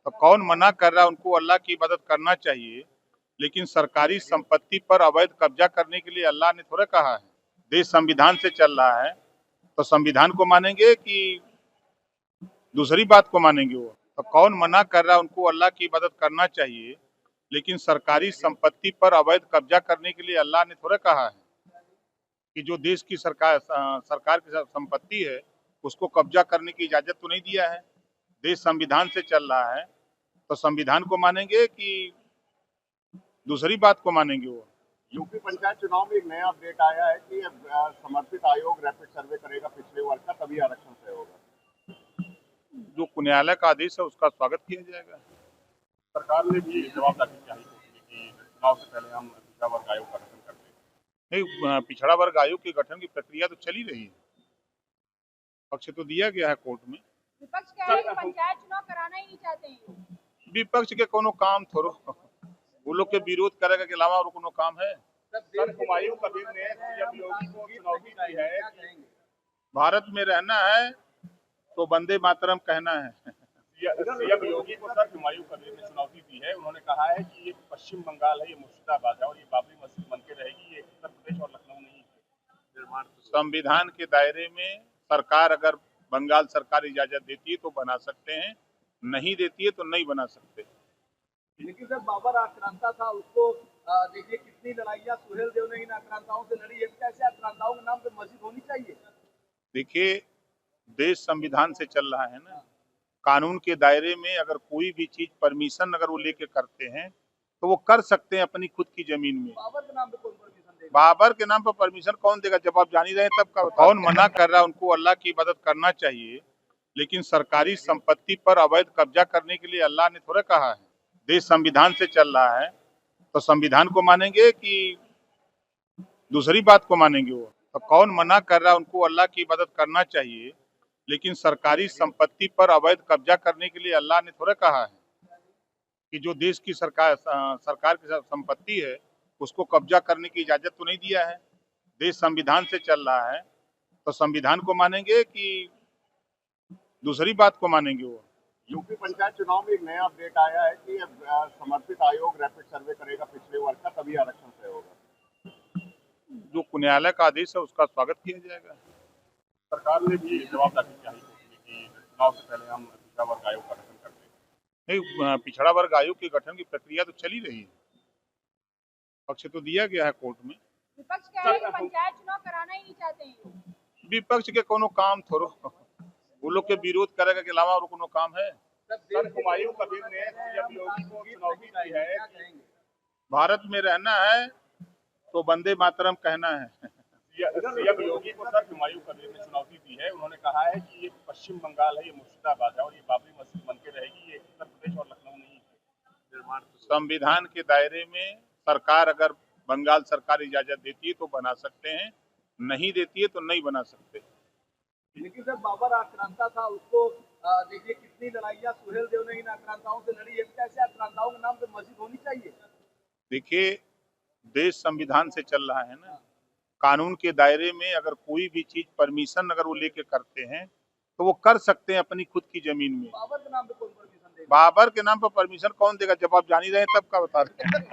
तो कौन मना कर रहा है? उनको अल्लाह की इबादत करना चाहिए, लेकिन सरकारी संपत्ति पर अवैध कब्जा करने के लिए अल्लाह ने थोड़ा कहा है। देश संविधान से चल रहा है, तो संविधान को मानेंगे कि दूसरी बात को मानेंगे? वो तो कौन मना कर रहा है? उनको अल्लाह की इबादत करना चाहिए, लेकिन सरकारी संपत्ति पर अवैध कब्जा करने के लिए अल्लाह ने थोड़ा कहा है कि जो देश की सरकार की संपत्ति है उसको कब्जा करने की इजाजत तो नहीं दिया है। देश संविधान से चल रहा है, तो संविधान को मानेंगे कि दूसरी बात को मानेंगे? वो यूपी पंचायत चुनाव में एक नया अपडेट आया है कि समर्पित आयोग रैपिड सर्वे करेगा पिछले वर्ष का, तभी आरक्षण तय होगा। जो न्यायालय का आदेश है उसका स्वागत किया जाएगा। सरकार ने भी जवाब दाखिल किया है कि चुनाव से पहले हम पिछड़ा वर्ग आयोग का गठन करते हैं। नहीं, पिछड़ा वर्ग आयोग के गठन की प्रक्रिया तो चली रही है, पक्ष तो दिया गया है कोर्ट में। विपक्ष कह रहे हैं कि पंचायत चुनाव कराना ही नहीं चाहते हैं। विपक्ष के कोनो काम थोड़ो, वो लोग के विरोध करेगा के अलावा और कोनो काम है? हुमायूं कबीर ने सीएम योगी को चुनौती दी है। भारत में रहना है तो वंदे मातरम कहना है। सीएम योगी को सर हुमायूं कबीर ने चुनौती दी है। उन्होंने कहा है कि ये पश्चिम बंगाल है, ये मुर्शिदाबाद है और ये बाबरी मस्जिद बनके रहेगी, ये उत्तर प्रदेश और लखनऊ नहीं है। संविधान के दायरे में सरकार अगर बंगाल सरकार इजाजत देती है तो बना सकते हैं, नहीं देती है तो नहीं बना सकते। लेकिन सर बाबर आक्रांता था, उसको देखिए कितनी लड़ाइयाँ सुहेल देव ने इन आक्रांताओं से लड़ी है। कैसे आक्रांताओं के नाम पे मस्जिद होनी चाहिए? देखिए, देश संविधान से चल रहा है ना, कानून के दायरे में अगर कोई भी चीज परमिशन अगर वो लेके करते हैं तो वो कर सकते हैं अपनी खुद की जमीन में। बाबर के नाम पे कौन परमिशन देगा? बाबर के नाम पर परमिशन कौन देगा? जब आप जान ही रहे तब का कौन मना कर रहा है? उनको अल्लाह की इबादत करना चाहिए, लेकिन सरकारी संपत्ति पर अवैध कब्जा करने के लिए अल्लाह ने थोड़ा कहा है। देश संविधान से चल रहा है, तो संविधान को मानेंगे कि दूसरी बात को मानेंगे? वो तो कौन मना कर रहा है? उनको अल्लाह की इबादत करना चाहिए, लेकिन सरकारी संपत्ति पर अवैध कब्जा करने के लिए अल्लाह ने थोड़ा कहा है कि जो देश की सरकार की संपत्ति है उसको कब्जा करने की इजाजत तो नहीं दिया है। देश संविधान से चल रहा है, तो संविधान को मानेंगे कि दूसरी बात को मानेंगे? वो यूपी पंचायत चुनाव में एक नया अपडेट आया है कि समर्पित आयोग रैपिड सर्वे करेगा पिछले वर्ष का, तभी आरक्षण तय होगा। जो न्यायालय का आदेश है उसका स्वागत किया जाएगा। सरकार ने भी जवाब दाखिल किया है कि चुनाव से पहले हम पिछड़ा वर्ग आयोग का गठन करते हैं। नहीं, पिछड़ा वर्ग आयोग के गठन की प्रक्रिया तो चली रही है, पक्ष तो दिया गया है कोर्ट में। विपक्ष कह रहे हैं कि पंचायत चुनाव कराना ही नहीं चाहते हैं। विपक्ष के कोनो काम थोड़ो, वो लोग के विरोध करेगा के अलावा और कोनो काम है? सर हुमायूं कबीर ने सीएम योगी को चुनौती दी है। भारत में रहना है तो वंदे मातरम कहना है। सीएम योगी को सर हुमायूं कबीर ने चुनौती दी है। उन्होंने कहा है कि ये पश्चिम बंगाल है, ये मुर्शिदाबाद है और ये बाबरी मस्जिद बनके रहेगी, ये उत्तर प्रदेश और लखनऊ नहीं है। संविधान के दायरे में सरकार अगर बंगाल सरकार इजाजत देती है तो बना सकते हैं, नहीं देती है तो नहीं बना सकते। लेकिन सर बाबर आक्रांता था, उसको देखिए कितनी लड़ाइयाँ सुहेल देव ने इन आक्रांताओं से लड़ी है। कैसे आक्रांताओं के नाम पे मस्जिद होनी चाहिए? देखिए, देश संविधान से चल रहा है ना, कानून के दायरे में अगर कोई भी चीज परमिशन अगर वो लेके करते हैं तो वो कर सकते हैं अपनी खुद की जमीन में। बाबर के नाम पे कौन परमिशन देगा? बाबर के नाम पर परमिशन कौन देगा? जब आप जान ही रहे तब का बता रहे हैं।